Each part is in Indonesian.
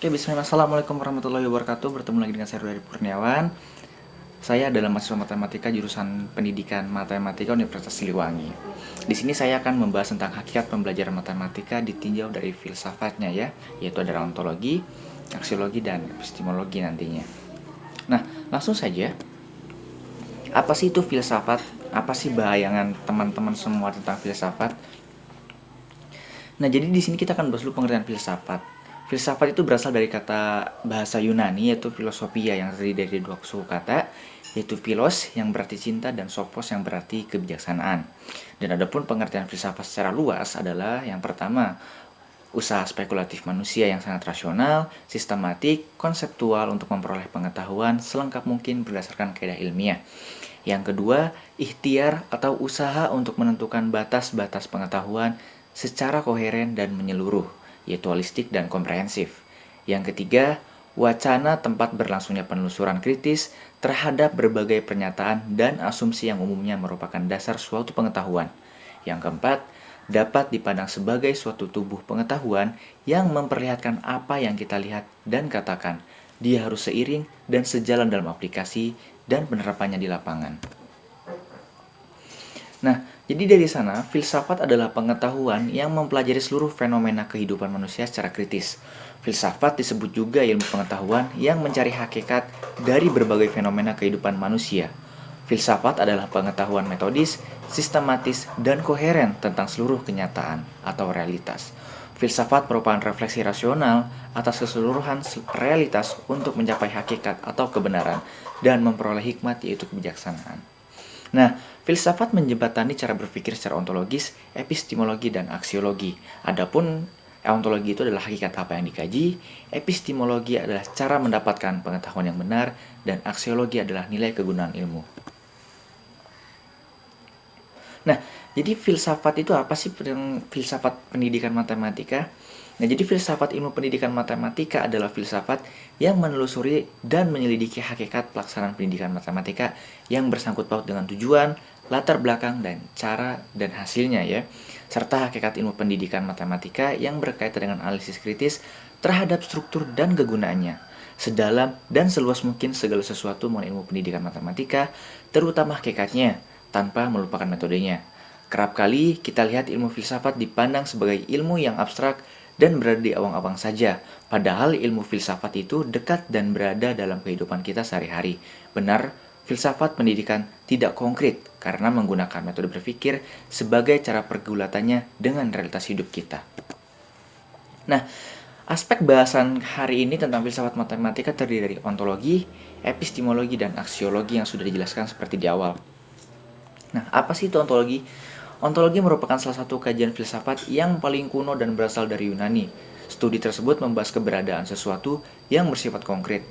Oke, bismillah. Assalamualaikum warahmatullahi wabarakatuh. Bertemu lagi dengan saya Rudi Kurniawan. Saya adalah mahasiswa matematika jurusan Pendidikan Matematika Universitas Siliwangi. Di sini saya akan membahas tentang hakikat pembelajaran matematika ditinjau dari filsafatnya ya, yaitu ada ontologi, aksiologi, dan epistemologi nantinya. Nah, langsung saja. Apa sih itu filsafat? Apa sih bayangan teman-teman semua tentang filsafat? Nah, jadi di sini kita akan bahas dulu pengertian filsafat. Filsafat itu berasal dari kata bahasa Yunani yaitu filosofia yang terdiri dari dua suku kata, yaitu philos yang berarti cinta dan sophos yang berarti kebijaksanaan. Dan adapun pengertian filsafat secara luas adalah yang pertama, usaha spekulatif manusia yang sangat rasional, sistematik, konseptual untuk memperoleh pengetahuan selengkap mungkin berdasarkan kaidah ilmiah. Yang kedua, ikhtiar atau usaha untuk menentukan batas-batas pengetahuan secara koheren dan menyeluruh, yaitu holistik dan komprehensif. Yang ketiga, wacana tempat berlangsungnya penelusuran kritis terhadap berbagai pernyataan dan asumsi yang umumnya merupakan dasar suatu pengetahuan. Yang keempat, dapat dipandang sebagai suatu tubuh pengetahuan yang memperlihatkan apa yang kita lihat dan katakan. Dia harus seiring dan sejalan dalam aplikasi dan penerapannya di lapangan. Nah, jadi dari sana, filsafat adalah pengetahuan yang mempelajari seluruh fenomena kehidupan manusia secara kritis. Filsafat disebut juga ilmu pengetahuan yang mencari hakikat dari berbagai fenomena kehidupan manusia. Filsafat adalah pengetahuan metodis, sistematis, dan koheren tentang seluruh kenyataan atau realitas. Filsafat merupakan refleksi rasional atas keseluruhan realitas untuk mencapai hakikat atau kebenaran dan memperoleh hikmat yaitu kebijaksanaan. Nah, filsafat menjembatani cara berpikir secara ontologis, epistemologi, dan aksiologi. Adapun ontologi itu adalah hakikat apa yang dikaji, epistemologi adalah cara mendapatkan pengetahuan yang benar, dan aksiologi adalah nilai kegunaan ilmu. Nah, jadi filsafat itu apa sih filsafat pendidikan matematika? Nah, jadi filsafat ilmu pendidikan matematika adalah filsafat yang menelusuri dan menyelidiki hakikat pelaksanaan pendidikan matematika yang bersangkut paut dengan tujuan, latar belakang, dan cara dan hasilnya ya. Serta hakikat ilmu pendidikan matematika yang berkaitan dengan analisis kritis terhadap struktur dan kegunaannya. Sedalam dan seluas mungkin segala sesuatu mengenai ilmu pendidikan matematika, terutama hakikatnya, tanpa melupakan metodenya. Kerap kali kita lihat ilmu filsafat dipandang sebagai ilmu yang abstrak dan berada di awang-awang saja, padahal ilmu filsafat itu dekat dan berada dalam kehidupan kita sehari-hari. Benar, filsafat pendidikan tidak konkret karena menggunakan metode berpikir sebagai cara pergulatannya dengan realitas hidup kita. Nah, aspek bahasan hari ini tentang filsafat matematika terdiri dari ontologi, epistemologi, dan aksiologi yang sudah dijelaskan seperti di awal. Nah, apa sih itu ontologi? Ontologi merupakan salah satu kajian filsafat yang paling kuno dan berasal dari Yunani. Studi tersebut membahas keberadaan sesuatu yang bersifat konkret.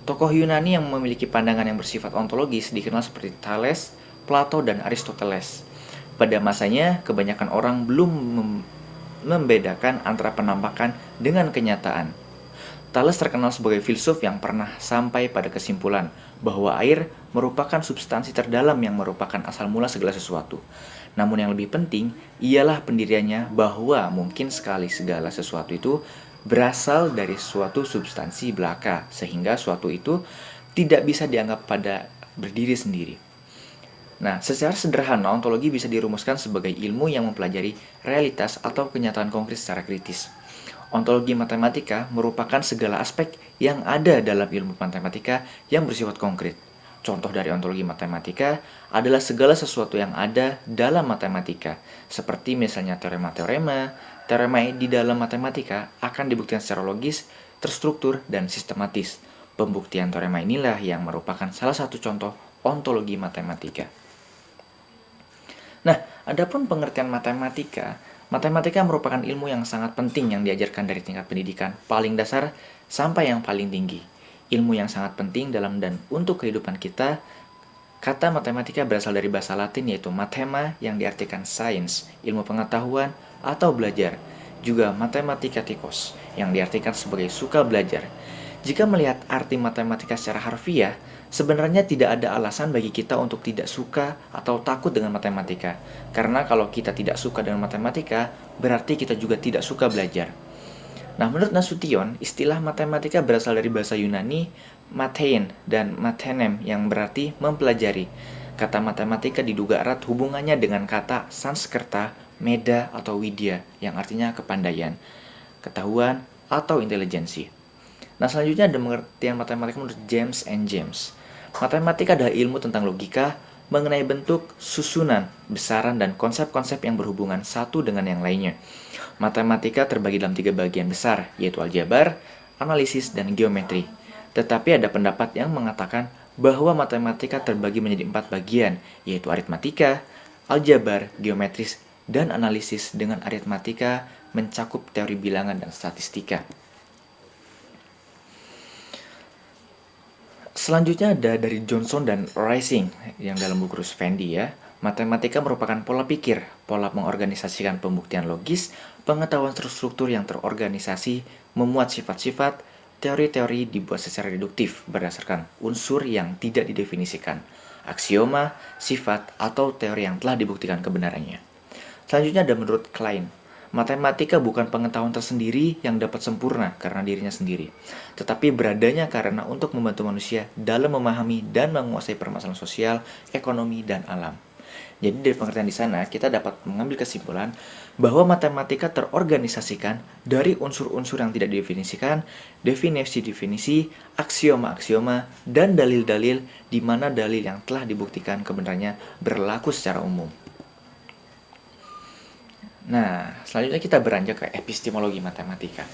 Tokoh Yunani yang memiliki pandangan yang bersifat ontologis dikenal seperti Thales, Plato, dan Aristoteles. Pada masanya, kebanyakan orang belum membedakan antara penampakan dengan kenyataan. Thales terkenal sebagai filsuf yang pernah sampai pada kesimpulan bahwa air merupakan substansi terdalam yang merupakan asal mula segala sesuatu. Namun yang lebih penting ialah pendiriannya bahwa mungkin sekali segala sesuatu itu berasal dari suatu substansi belaka, sehingga suatu itu tidak bisa dianggap pada berdiri sendiri. Nah, secara sederhana, ontologi bisa dirumuskan sebagai ilmu yang mempelajari realitas atau kenyataan konkret secara kritis. Ontologi matematika merupakan segala aspek yang ada dalam ilmu matematika yang bersifat konkret. Contoh dari ontologi matematika adalah segala sesuatu yang ada dalam matematika, seperti misalnya teorema-teorema. Teorema di dalam matematika akan dibuktikan secara logis, terstruktur, dan sistematis. Pembuktian teorema inilah yang merupakan salah satu contoh ontologi matematika. Nah, adapun pengertian matematika, matematika merupakan ilmu yang sangat penting yang diajarkan dari tingkat pendidikan paling dasar sampai yang paling tinggi. Ilmu yang sangat penting dalam dan untuk kehidupan kita. Kata matematika berasal dari bahasa Latin yaitu mathema yang diartikan sains, ilmu pengetahuan atau belajar. Juga mathematikos yang diartikan sebagai suka belajar. Jika melihat arti matematika secara harfiah, sebenarnya tidak ada alasan bagi kita untuk tidak suka atau takut dengan matematika. Karena kalau kita tidak suka dengan matematika, berarti kita juga tidak suka belajar. Nah, menurut Nasution, istilah matematika berasal dari bahasa Yunani mathein dan mathenem yang berarti mempelajari. Kata matematika diduga erat hubungannya dengan kata Sanskerta, Meda atau Widya yang artinya kepandaian, ketahuan, atau intelijensi. Nah, selanjutnya ada pengertian matematika menurut James and James. Matematika adalah ilmu tentang logika mengenai bentuk, susunan, besaran, dan konsep-konsep yang berhubungan satu dengan yang lainnya. Matematika terbagi dalam 3 bagian besar, yaitu aljabar, analisis, dan geometri. Tetapi ada pendapat yang mengatakan bahwa matematika terbagi menjadi 4 bagian, yaitu aritmatika, aljabar, geometris, dan analisis, dengan aritmatika mencakup teori bilangan dan statistika. Selanjutnya ada dari Johnson dan Rising yang dalam buku Rusvendi ya. Matematika merupakan pola pikir, pola mengorganisasikan pembuktian logis, pengetahuan struktur yang terorganisasi, memuat sifat-sifat, teori-teori dibuat secara deduktif berdasarkan unsur yang tidak didefinisikan, aksioma, sifat, atau teori yang telah dibuktikan kebenarannya. Selanjutnya ada menurut Klein. Matematika bukan pengetahuan tersendiri yang dapat sempurna karena dirinya sendiri, tetapi beradanya karena untuk membantu manusia dalam memahami dan menguasai permasalahan sosial, ekonomi, dan alam. Jadi dari pengertian di sana kita dapat mengambil kesimpulan bahwa matematika terorganisasikan dari unsur-unsur yang tidak didefinisikan, definisi-definisi, aksioma-aksioma, dan dalil-dalil di mana dalil yang telah dibuktikan kebenarannya berlaku secara umum. Nah, selanjutnya kita beranjak ke epistemologi matematika.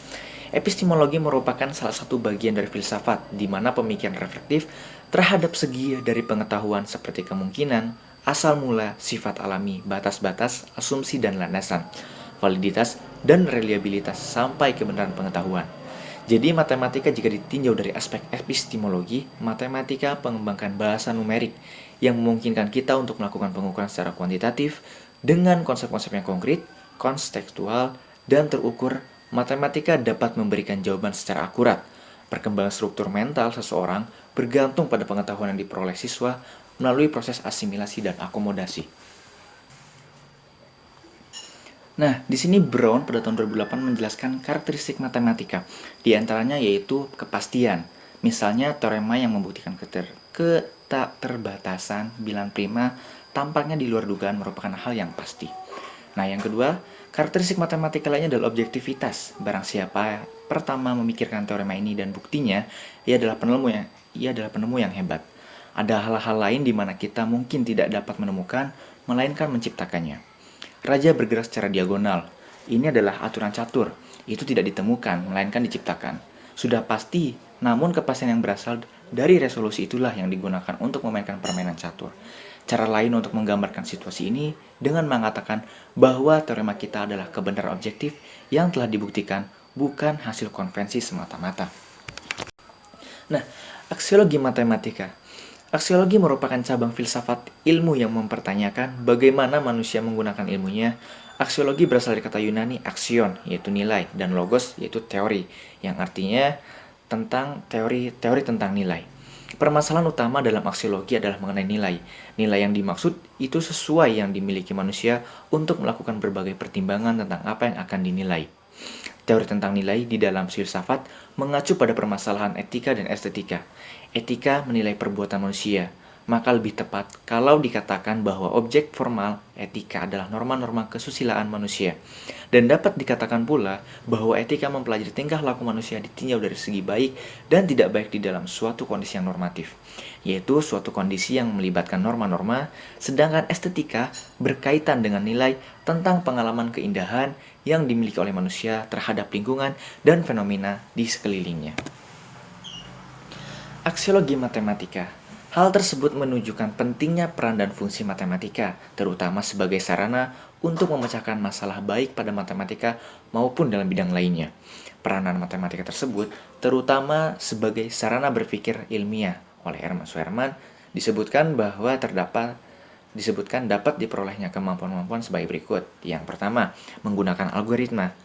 Epistemologi merupakan salah satu bagian dari filsafat, di mana pemikiran reflektif terhadap segi dari pengetahuan seperti kemungkinan, asal mula, sifat alami, batas-batas, asumsi dan landasan, validitas dan reliabilitas sampai kebenaran pengetahuan. Jadi matematika jika ditinjau dari aspek epistemologi, matematika mengembangkan bahasa numerik yang memungkinkan kita untuk melakukan pengukuran secara kuantitatif dengan konsep-konsep yang konkret, kontekstual, dan terukur. Matematika dapat memberikan jawaban secara akurat. Perkembangan struktur mental seseorang bergantung pada pengetahuan yang diperoleh siswa melalui proses asimilasi dan akomodasi. Nah, di sini Brown pada tahun 2008 menjelaskan karakteristik matematika. Di antaranya yaitu kepastian. Misalnya teorema yang membuktikan keterbatasan bilangan prima tampaknya di luar dugaan merupakan hal yang pasti. Nah, yang kedua, karakteristik matematika lainnya adalah objektivitas. Barang siapa pertama memikirkan teorema ini dan buktinya, ia adalah penemu yang hebat. Ada hal-hal lain di mana kita mungkin tidak dapat menemukan, melainkan menciptakannya. Raja bergerak secara diagonal. Ini adalah aturan catur. Itu tidak ditemukan, melainkan diciptakan. Sudah pasti, namun kepastian yang berasal dari resolusi itulah yang digunakan untuk memainkan permainan catur. Cara lain untuk menggambarkan situasi ini dengan mengatakan bahwa teorema kita adalah kebenaran objektif yang telah dibuktikan, bukan hasil konvensi semata-mata. Nah, aksiologi matematika. Aksiologi merupakan cabang filsafat ilmu yang mempertanyakan bagaimana manusia menggunakan ilmunya. Aksiologi berasal dari kata Yunani aksion, yaitu nilai, dan logos, yaitu teori, yang artinya tentang teori tentang nilai. Permasalahan utama dalam aksiologi adalah mengenai nilai. Nilai yang dimaksud itu sesuai yang dimiliki manusia untuk melakukan berbagai pertimbangan tentang apa yang akan dinilai. Teori tentang nilai di dalam filsafat mengacu pada permasalahan etika dan estetika. Etika menilai perbuatan manusia, maka lebih tepat kalau dikatakan bahwa objek formal etika adalah norma-norma kesusilaan manusia. Dan dapat dikatakan pula bahwa etika mempelajari tingkah laku manusia ditinjau dari segi baik dan tidak baik di dalam suatu kondisi yang normatif, yaitu suatu kondisi yang melibatkan norma-norma, sedangkan estetika berkaitan dengan nilai tentang pengalaman keindahan yang dimiliki oleh manusia terhadap lingkungan dan fenomena di sekelilingnya. Aksiologi matematika. Hal tersebut menunjukkan pentingnya peran dan fungsi matematika, terutama sebagai sarana untuk memecahkan masalah baik pada matematika maupun dalam bidang lainnya. Peranan matematika tersebut terutama sebagai sarana berpikir ilmiah. Oleh Herman Schuermann disebutkan dapat diperolehnya kemampuan-kemampuan sebagai berikut. Yang pertama, menggunakan algoritma.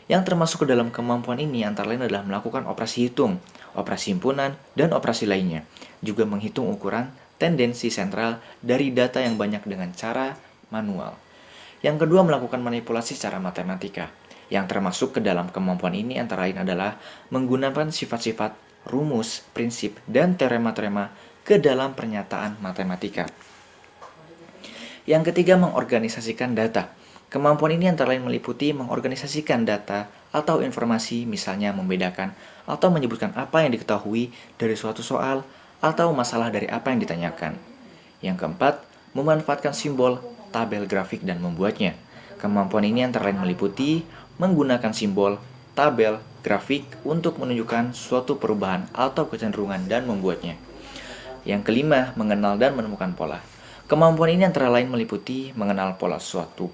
Yang termasuk ke dalam kemampuan ini antara lain adalah melakukan operasi hitung, operasi himpunan, dan operasi lainnya. Juga menghitung ukuran tendensi sentral dari data yang banyak dengan cara manual. Yang kedua, melakukan manipulasi secara matematika. Yang termasuk ke dalam kemampuan ini antara lain adalah menggunakan sifat-sifat, rumus, prinsip, dan teorema-teorema ke dalam pernyataan matematika. Yang ketiga, mengorganisasikan data. Kemampuan ini antara lain meliputi mengorganisasikan data atau informasi, misalnya membedakan atau menyebutkan apa yang diketahui dari suatu soal atau masalah dari apa yang ditanyakan. Yang keempat, memanfaatkan simbol, tabel grafik, dan membuatnya. Kemampuan ini antara lain meliputi menggunakan simbol, tabel, grafik untuk menunjukkan suatu perubahan atau kecenderungan dan membuatnya. Yang kelima, mengenal dan menemukan pola. Kemampuan ini antara lain meliputi mengenal pola suatu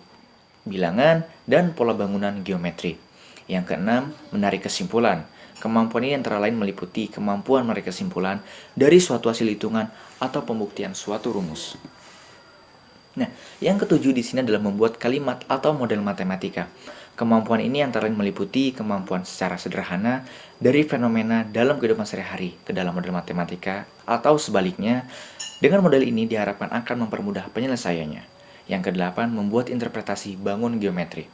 bilangan dan pola bangunan geometri. Yang keenam, menarik kesimpulan. Kemampuan ini antara lain meliputi kemampuan menarik kesimpulan dari suatu hasil hitungan atau pembuktian suatu rumus. Nah, yang ketujuh di sini adalah membuat kalimat atau model matematika. Kemampuan ini antara lain meliputi kemampuan secara sederhana dari fenomena dalam kehidupan sehari-hari ke dalam model matematika, atau sebaliknya, dengan model ini diharapkan akan mempermudah penyelesaiannya. Yang kedelapan, membuat interpretasi bangun geometri.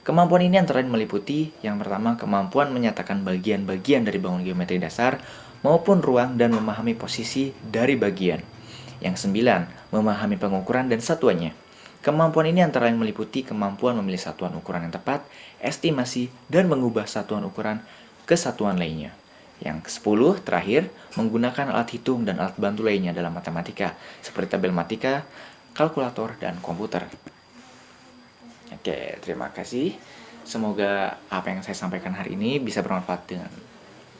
Kemampuan ini antara lain meliputi yang pertama, kemampuan menyatakan bagian-bagian dari bangun geometri dasar maupun ruang dan memahami posisi dari bagian. Yang sembilan, memahami pengukuran dan satuannya. Kemampuan ini antara lain meliputi kemampuan memilih satuan ukuran yang tepat, estimasi, dan mengubah satuan ukuran ke satuan lainnya. Yang ke-10, terakhir, menggunakan alat hitung dan alat bantu lainnya dalam matematika, seperti tabel matematika, kalkulator, dan komputer. Oke, terima kasih. Semoga apa yang saya sampaikan hari ini bisa bermanfaat dengan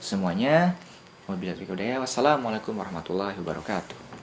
semuanya. Wassalamualaikum warahmatullahi wabarakatuh.